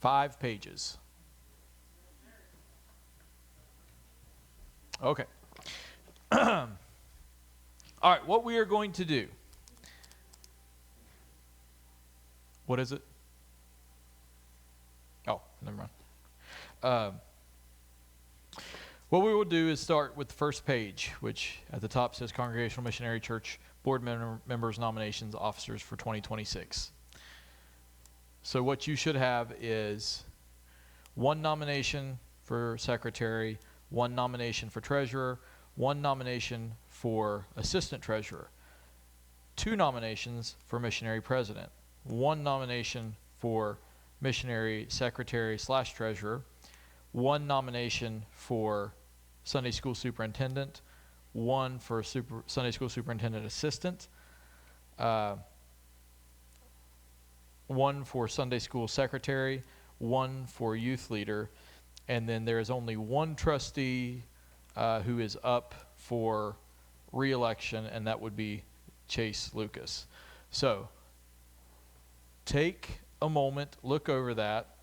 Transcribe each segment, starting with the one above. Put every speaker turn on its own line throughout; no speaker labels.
5 pages. Okay. All right, what we are going to do. What is it? Oh, never mind. What we will do is start with the first page, which at the top says Congregational Missionary Church Board Members Nominations Officers for 2026. So what you should have is 1 nomination for secretary, 1 nomination for treasurer, 1 nomination for assistant treasurer, 2 nominations for missionary president, 1 nomination for missionary secretary / treasurer, 1 nomination for Sunday school superintendent, 1 for Sunday school superintendent assistant, 1 for Sunday school secretary, 1 for youth leader, and then there is only 1 trustee who is up for re-election, and that would be Chase Lucas. So take a moment, look over that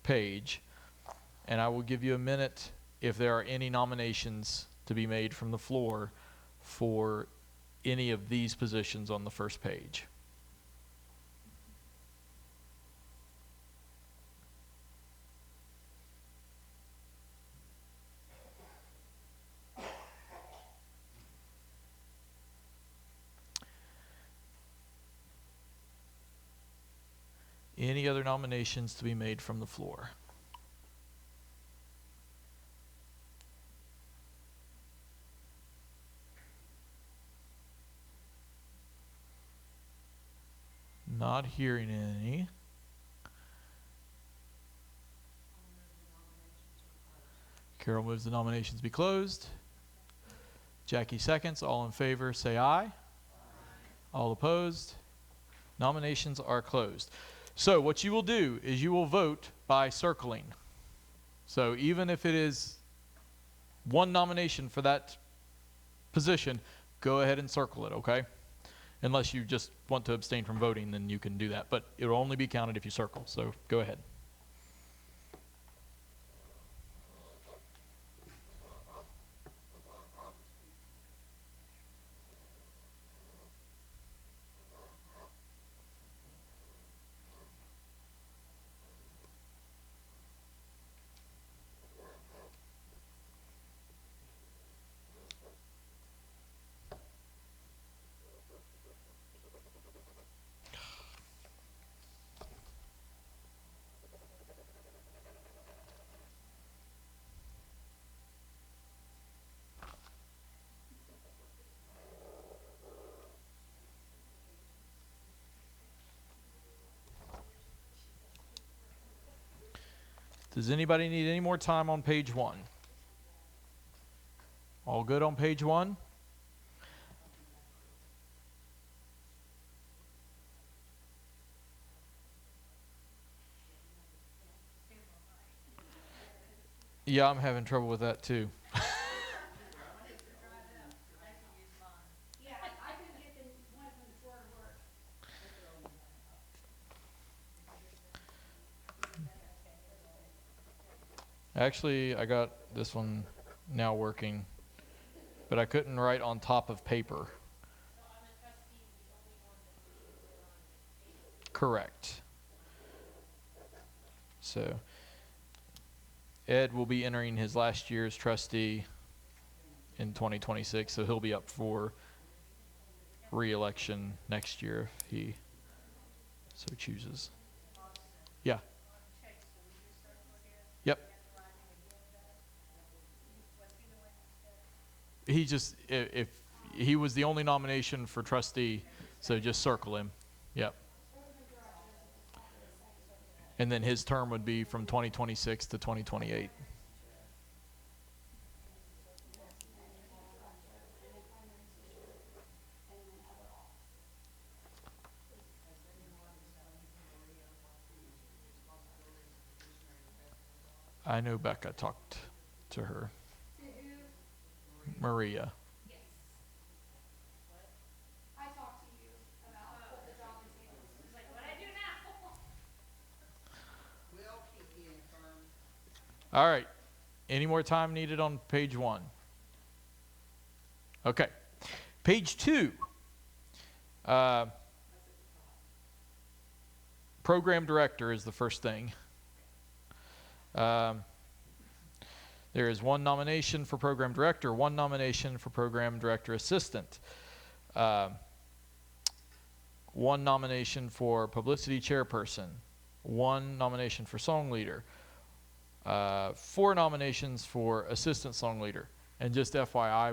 page, and I will give you a minute if there are any nominations to be made from the floor for any of these positions on the first page. Any other nominations to be made from the floor? Not hearing any. Carol moves the nominations be closed. Jackie seconds. All in favor say aye. Aye. All opposed? Nominations are closed. So what you will do is you will vote by circling. So even if it is 1 nomination for that position, go ahead and circle it, okay? Unless you just want to abstain from voting, then you can do that. But it will only be counted if you circle, so go ahead. Does anybody need any more time on page 1? All good on page 1? Yeah, I'm having trouble with that too. Actually, I got this one now working, but I couldn't write on top of paper. Correct. So Ed will be entering his last year as trustee in 2026, so he'll be up for re-election next year if he so chooses. Yeah. Yep. He just, if he was the only nomination for trustee, so just circle him. Yep. And then his term would be from 2026 to 2028. I know Becca talked to her. Maria.
Yes. I talked to you about what the job entails. It's like, what I do now?
We'll keep
All right. Any more time needed on page 1? Okay. Page 2. Program director is the first thing. There is one nomination for program director, one nomination for program director assistant, one nomination for publicity chairperson, one nomination for song leader, 4 nominations for assistant song leader. And just FYI,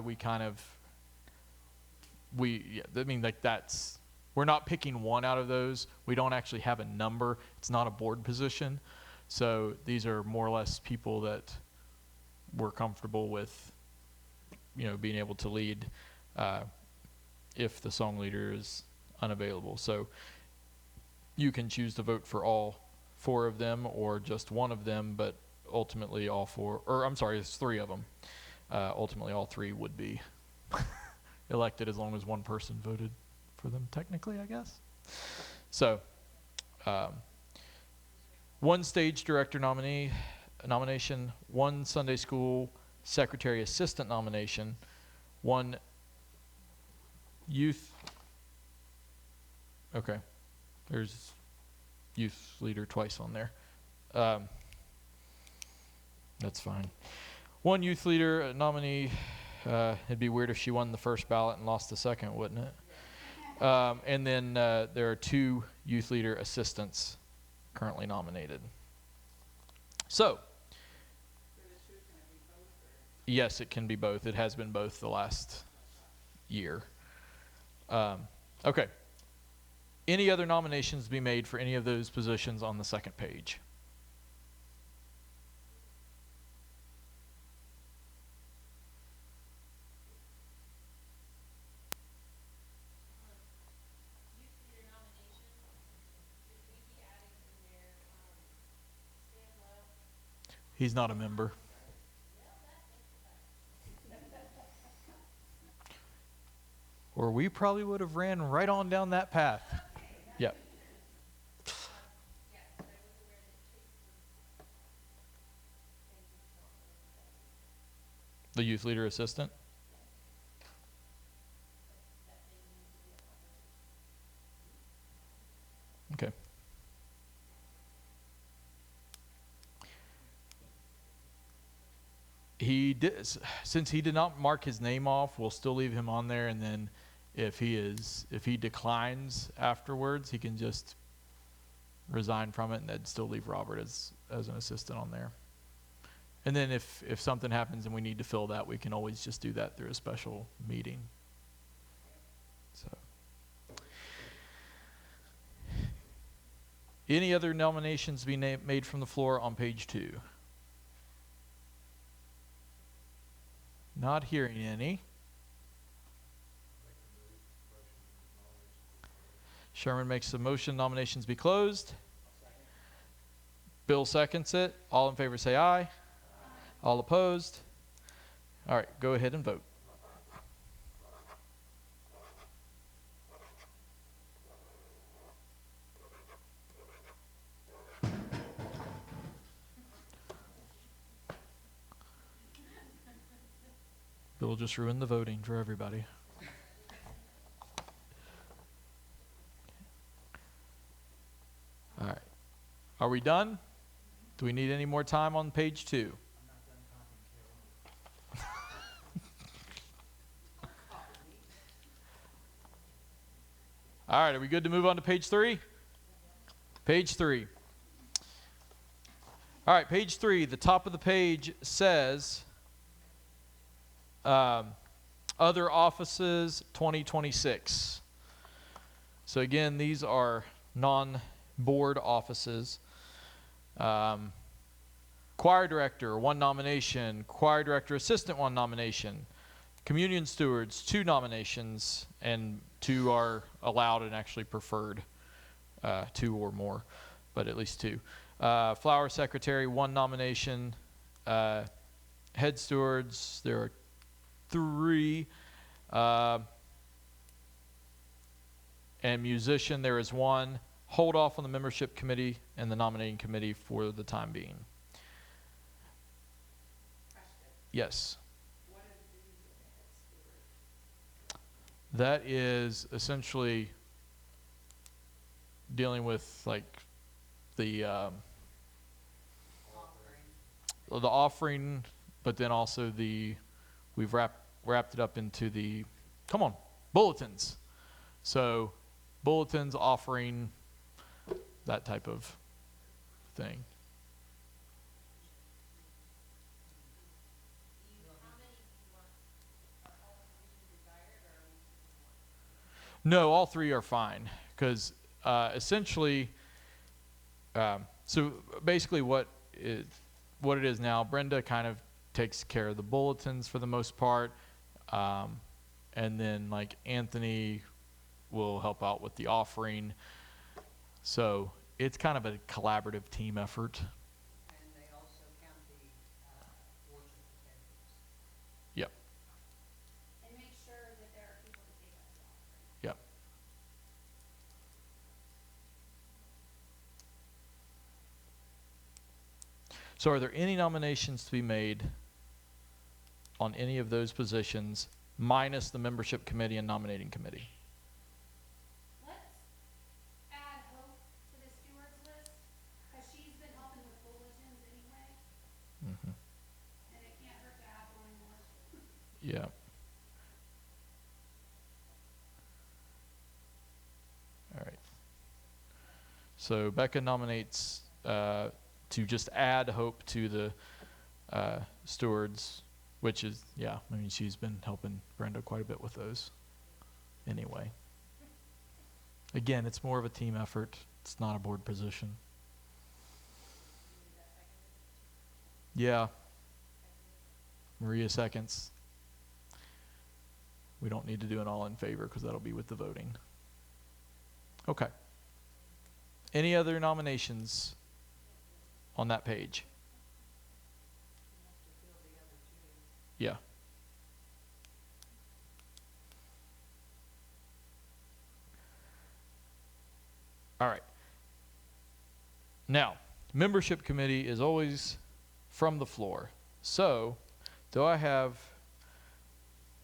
we're not picking one out of those. We don't actually have a number. It's not a board position. So these are more or less people that we're comfortable with, being able to lead if the song leader is unavailable. So you can choose to vote for all 4 of them or just one of them, but ultimately all 4, or I'm sorry, it's 3 of them. Ultimately all 3 would be elected as long as one person voted for them technically, I guess. So, one stage director nomination, one Sunday school secretary assistant nomination, one youth. Okay, there's youth leader twice on there. That's fine. One youth leader nominee. It'd be weird if she won the first ballot and lost the second, wouldn't it? And then there are 2 youth leader assistants currently nominated. So, yes, it can be both. It has been both the last year. Okay. Any other nominations to be made for any of those positions on the second page? He's not a member. Or we probably would have ran right on down that path. Yep. The youth leader assistant? Okay. Since he did not mark his name off, we'll still leave him on there, and then if he declines afterwards, he can just resign from it, and then still leave Robert as an assistant on there. And then if something happens and we need to fill that, we can always just do that through a special meeting. So, any other nominations to be made from the floor on page 2? Not hearing any. Sherman makes the motion nominations be closed. Bill seconds it. All in favor say aye. All opposed? All right, go ahead and vote. Bill just ruined the voting for everybody. All right. Are we done? Do we need any more time on page 2? All right, are we good to move on to page 3? Page 3. All right, page 3, the top of the page says other offices 2026. So again, these are non-board offices. Choir director, 1 nomination. Choir director assistant, 1 nomination. Communion stewards, 2 nominations, and 2 are allowed and actually preferred, 2 or more, but at least 2. Flower secretary, 1 nomination. Head stewards, there are 3. And musician, there is 1. Hold off on the membership committee and the nominating committee for the time being. Yes.
What are the duties of the head steward?
That is essentially dealing with like the offering, but then also we've wrapped it up into the bulletins. So bulletins, offering, that type of thing. No, all three are fine because essentially, so basically what it is now, Brenda kind of takes care of the bulletins for the most part, and then like Anthony will help out with the offering. So it's kind of a collaborative team effort.
And they also count the worship attendance.
Yep.
And make sure that there are people to take up the offering.
Yep. So are there any nominations to be made on any of those positions minus the membership committee and nominating committee?
Let's add Hope to the stewards list, because she's been helping with bulletins anyway,
Mm-hmm.
and it can't hurt to have one more.
Yeah. All right. So Becca nominates to just add Hope to the stewards, which is, yeah, I mean, she's been helping Brenda quite a bit with those anyway. Again, it's more of a team effort. It's not a board position. Yeah. Maria seconds. We don't need to do an all in favor because that'll be with the voting. Okay. Any other nominations on that page? Yeah. All right. Now, membership committee is always from the floor. So, do I have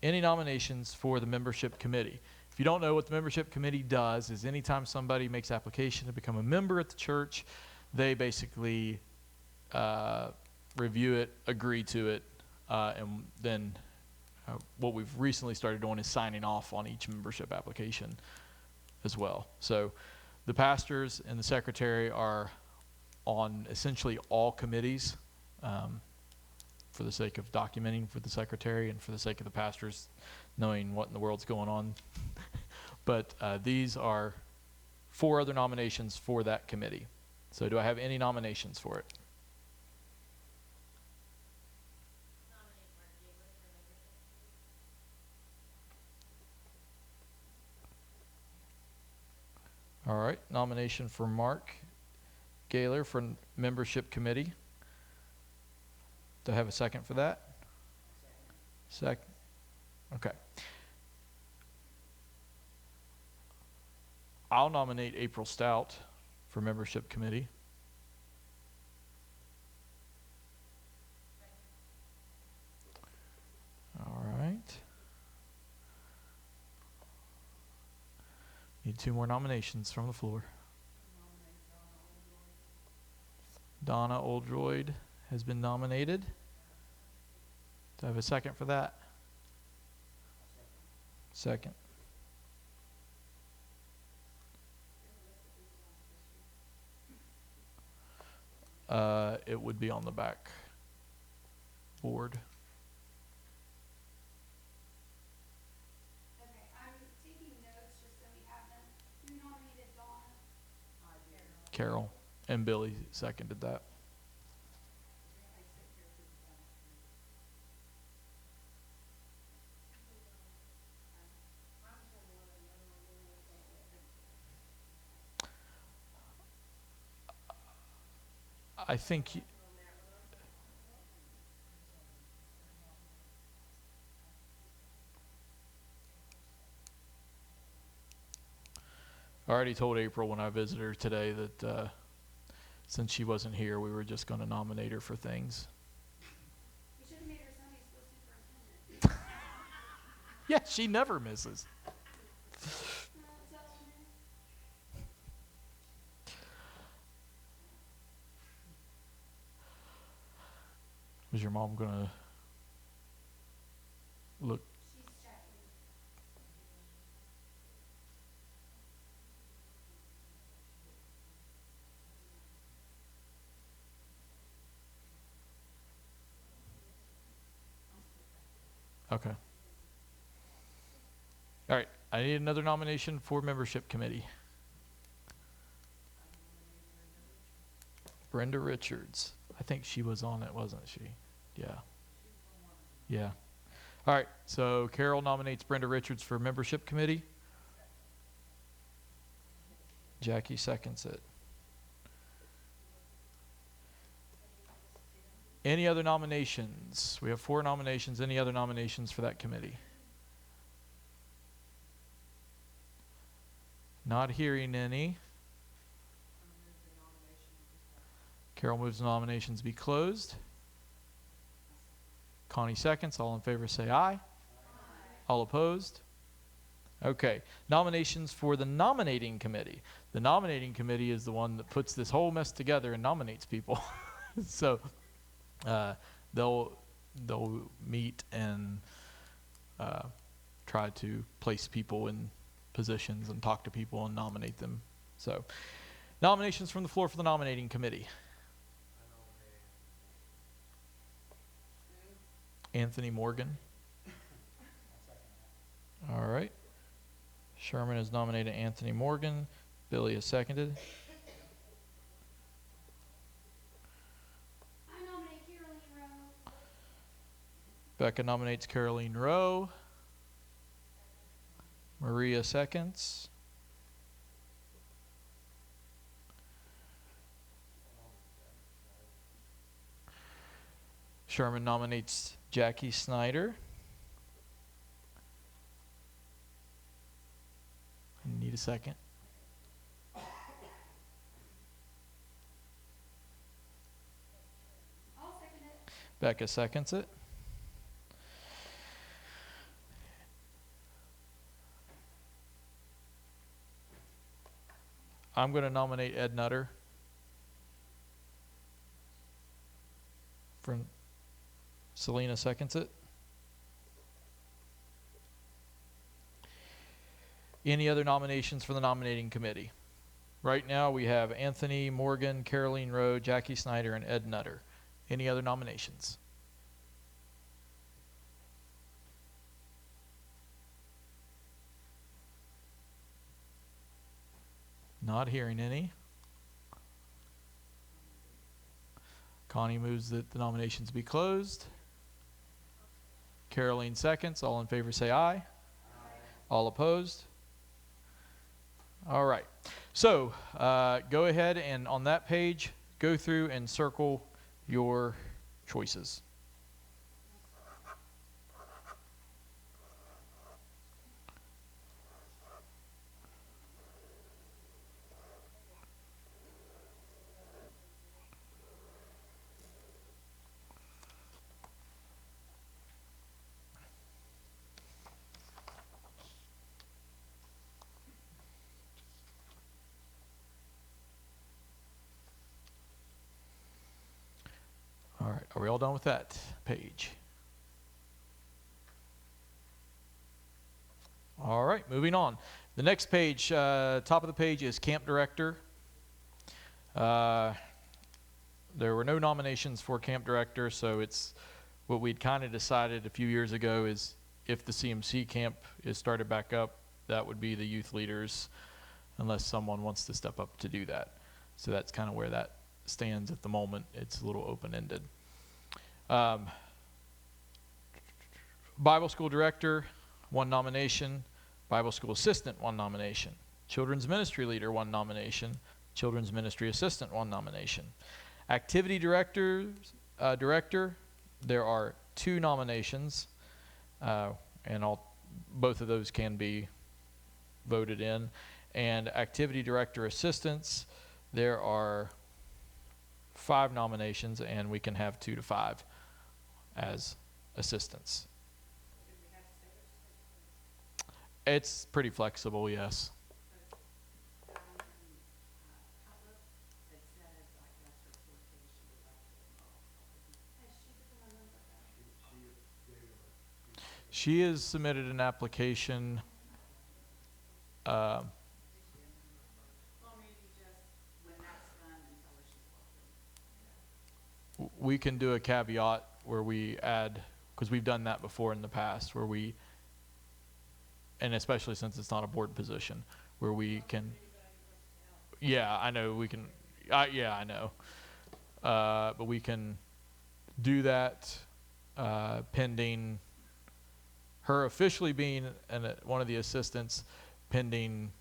any nominations for the membership committee? If you don't know what the membership committee does, is anytime somebody makes application to become a member at the church, they basically review it, agree to it, and then what we've recently started doing is signing off on each membership application as well. So the pastors and the secretary are on essentially all committees for the sake of documenting for the secretary and for the sake of the pastors knowing what in the world's going on. But these are 4 other nominations for that committee. So do I have any nominations for it? All right, nomination for Mark Gaylor for membership committee. Do I have a second for that? Second. Okay. I'll nominate April Stout for membership committee. All right. Need 2 more nominations from the floor. Donna Oldroyd has been nominated. Do I have a second for that? Second. It would be on the back board.
Okay, I'm taking notes just so we have them. Who nominated Donna?
Carol and Billy seconded that. I think I already told April when I visited her today that since she wasn't here, we were just going to nominate her for things.
We should have made her Sunday
Yeah, she never misses.
It's all in there.
Was your mom gonna look?
She's checking.
Okay. All right. I need another nomination for membership committee. Brenda Richards. I think she was on it, wasn't she? Yeah. Yeah. All right. So Carol nominates Brenda Richards for membership committee. Jackie seconds it. Any other nominations? We have 4 nominations. Any other nominations for that committee? Not hearing any. Carol moves the nominations be closed. Connie seconds. All in favor say aye. Aye. All opposed? Okay. Nominations for the nominating committee. The nominating committee is the one that puts this whole mess together and nominates people. So they'll meet and try to place people in positions and talk to people and nominate them. So nominations from the floor for the nominating committee. Anthony Morgan. All right. Sherman has nominated Anthony Morgan. Billy has seconded.
I nominate Caroline Rowe.
Becca nominates Caroline Rowe. Maria seconds. Sherman nominates Jackie Snyder. I need a second.
I'll second it.
Becca seconds it. I'm going to nominate Ed Nutter. From Selena seconds it. Any other nominations for the nominating committee? Right now we have Anthony Morgan, Caroline Rowe, Jackie Snyder, and Ed Nutter. Any other nominations? Not hearing any. Connie moves that the nominations be closed. Caroline seconds. All in favor say aye. Aye. All opposed? All right. So go ahead and on that page, go through and circle your choices. All right, are we all done with that page? All right, moving on. The next page, top of the page is camp director. There were no nominations for camp director, so it's what we'd kind of decided a few years ago is if the CMC camp is started back up, that would be the youth leaders, unless someone wants to step up to do that. So that's kind of where that stands at the moment. It's a little open-ended. Bible school director, 1 nomination. Bible school assistant, 1 nomination. Children's ministry leader, 1 nomination. Children's ministry assistant, 1 nomination. Activity director, there are 2 nominations, and both of those can be voted in. And activity director assistants, there are 5 nominations, and we can have 2 to 5 as assistants. It's pretty flexible, yes.
Diane, Cutler, it says like that's her forte, she would like to involve.
Has she become a member though?
She has submitted an application. Uh,
Well, maybe just when that's done and tell her she's welcome.
we can do a caveat where we add, because we've done that before in the past, where we, and especially since it's not a board position, where we can, yeah, I know we can, yeah, I know. But we can do that pending her officially being one of the assistants, pending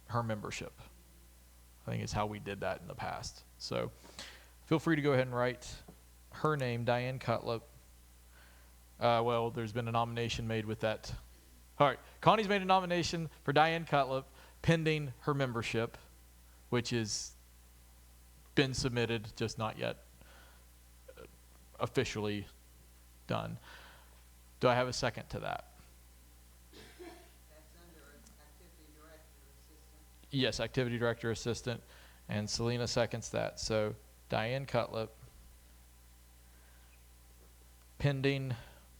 her membership. I think is how we did that in the past. So feel free to go ahead and write her name, Diane Cutlip. Well, there's been a nomination made with that. All right, Connie's made a nomination for Diane Cutlip pending her membership, which has been submitted, just not yet officially done. Do I have a second to that?
That's under activity director assistant.
Yes, activity director assistant, and Selena seconds that. So Diane Cutlip, pending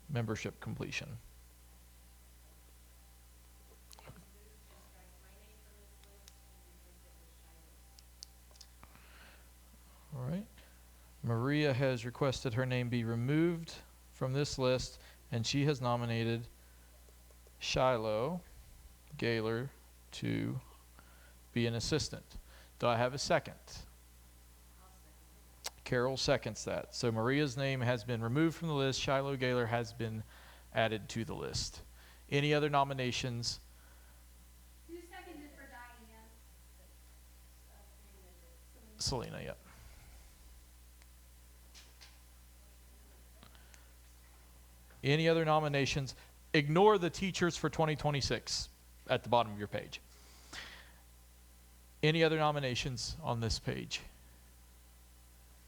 membership completion. All right. Maria has requested her name be removed from this list, and she has nominated Shiloh Gaylor to be an assistant. Do I have a second? Carol seconds that. So Maria's name has been removed from the list. Shiloh Gaylor has been added to the list. Any other nominations?
Who seconded for Diane?
Selena, yep. Any other nominations? Ignore the teachers for 2026 at the bottom of your page. Any other nominations on this page?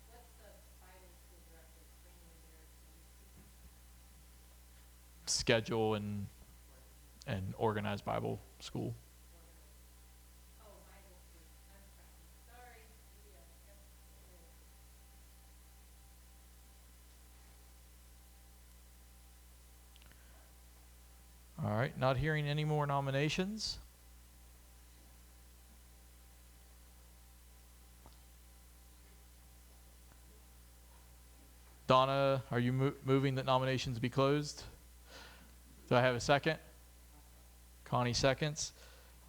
What's the Bible school director's training there?
Schedule and organize Bible school.
Oh, Bible school. I'm sorry.
All right, not hearing any more nominations. Donna, are you moving that nominations be closed? Do I have a second? Connie seconds.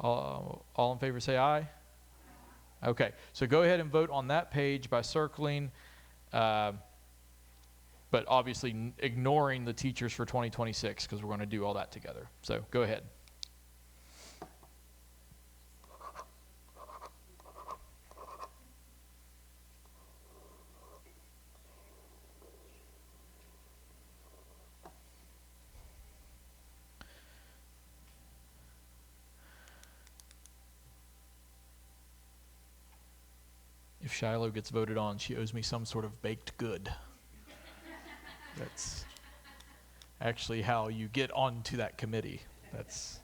All in favor say aye. Okay, so go ahead and vote on that page by circling, but obviously ignoring the teachers for 2026 because we're going to do all that together. So go ahead. If Shiloh gets voted on, she owes me some sort of baked good. That's actually how you get onto that committee. That's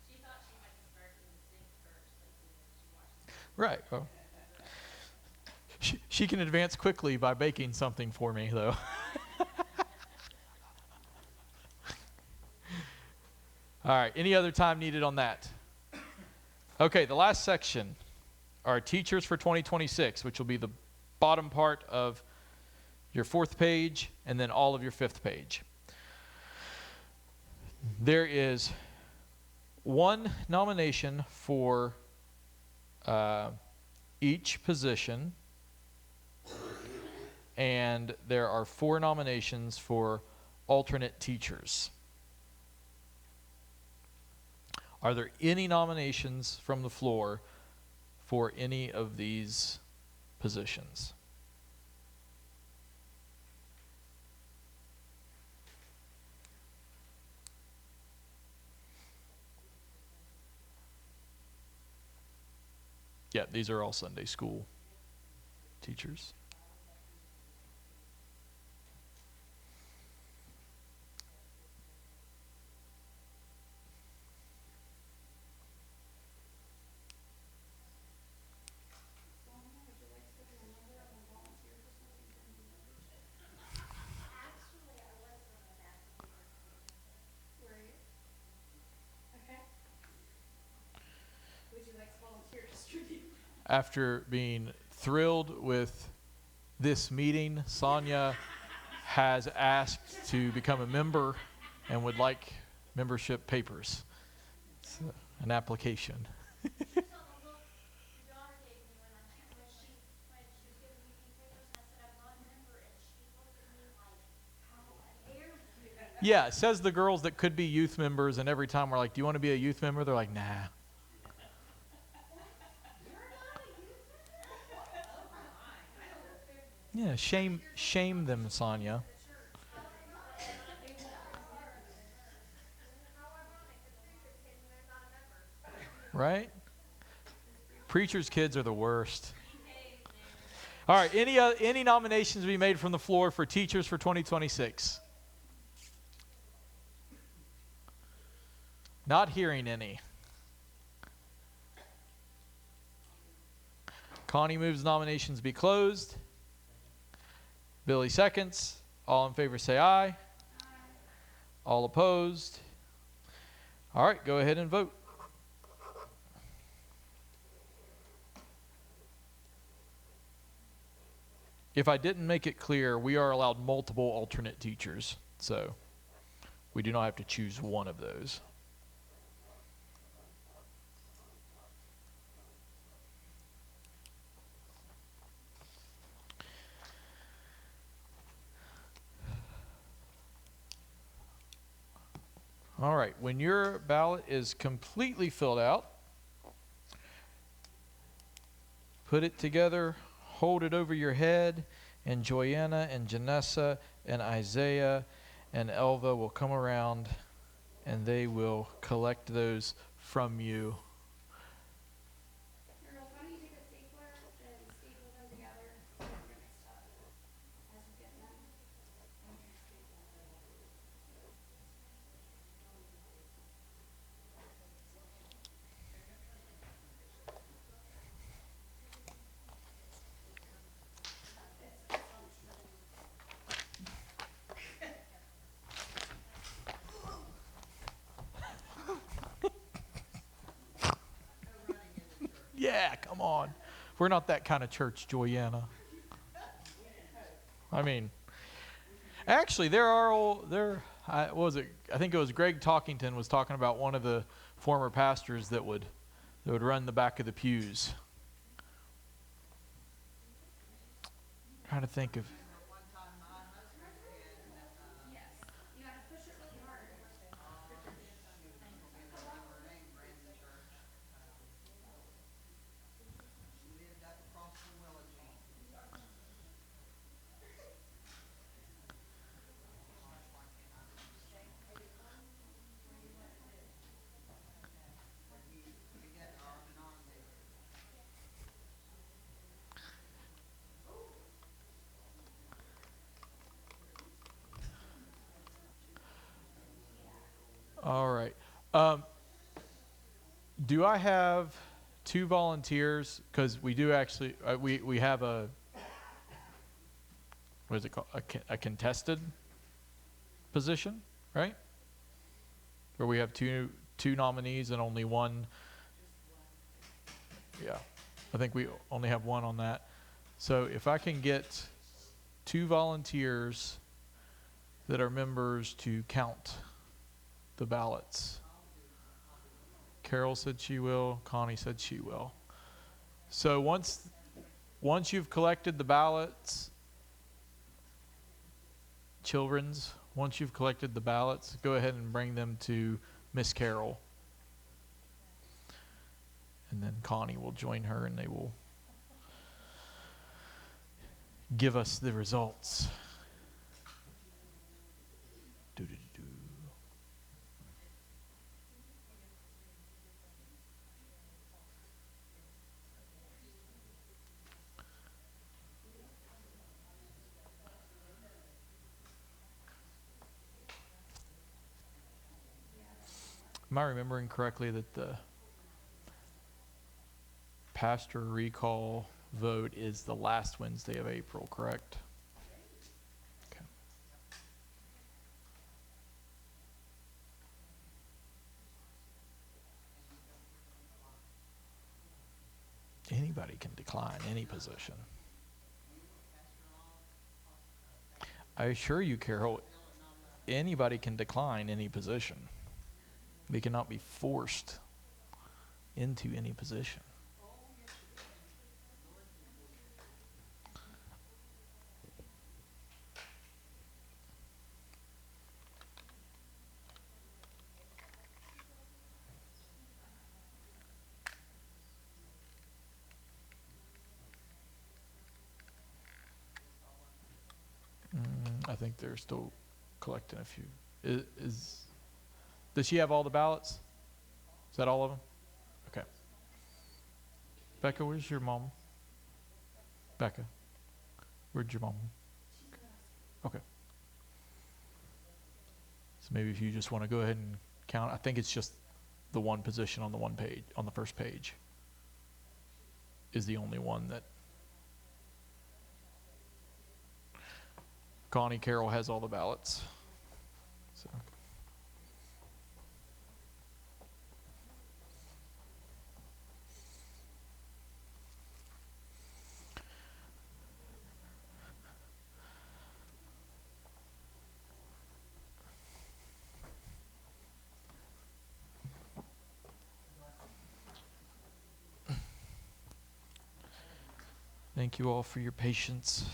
She thought she might start in the sink first, like, she watches.
right. Well, she can advance quickly by baking something for me, though. All right. Any other time needed on that? Okay. The last section are teachers for 2026, which will be the bottom part of your 4th page and then all of your 5th page. There is one nomination for each position, and there are 4 nominations for alternate teachers. Are there any nominations from the floor for any of these positions? Yeah, these are all Sunday school teachers. after being thrilled with this meeting, Sonia has asked to become a member and would like membership papers, so, an application.
She told me, look, your daughter gave me when she was giving me these papers, and I said, I'm not a member, and she looked at me like, how dare you?
Yeah, it says the girls that could be youth members, and every time we're like, do you want to be a youth member? They're like, nah.
You're not a youth member?
Yeah, shame them, Sonia. Right? Preachers' kids are the worst. All right, any nominations to be made from the floor for teachers for 2026? Not hearing any. Connie moves nominations be closed. Billy seconds. All in favor say aye. All opposed. All right, go ahead and vote. If I didn't make it clear, we are allowed multiple alternate teachers, so we do not have to choose one of those. All right, when your ballot is completely filled out, put it together, hold it over your head, and Joanna and Janessa and Isaiah and Elva will come around and they will collect those from you.
Girls, why don't you take a stapler and staple them together and you're mixed up as you get them.
Yeah, come on. We're not that kind of church, Joanna. I mean, actually, what was it? I think it was Greg Talkington was talking about one of the former pastors that would run the back of the pews. Trying to think of.
Yes. You gotta push it really hard.
All right. Do I have 2 volunteers? Because we do actually, we have what is it called? A contested position, right? Where we have two nominees and only one. Yeah, I think we only have one on that. So if I can get 2 volunteers that are members to count the ballots. Carol said she will. Connie said she will. So once you've collected the ballots, once you've collected the ballots, go ahead and bring them to Miss Carol. And then Connie will join her and they will give us the results. Do-do-do-do. Am I remembering correctly that the pastor recall vote is the last Wednesday of April, correct? Okay. Anybody can decline any position. I assure you, Carol, anybody can decline any position. We cannot be forced into any position. I think they're still collecting a few. Does she have all the ballots? Is that all of them? Okay. Becca, where's your mom? Becca, where'd your mom? Okay. So maybe if you just want to go ahead and count, I think it's just the one position on the one page, on the first page, is the only one that Connie Carroll has all the ballots. So. Thank you all for your patience.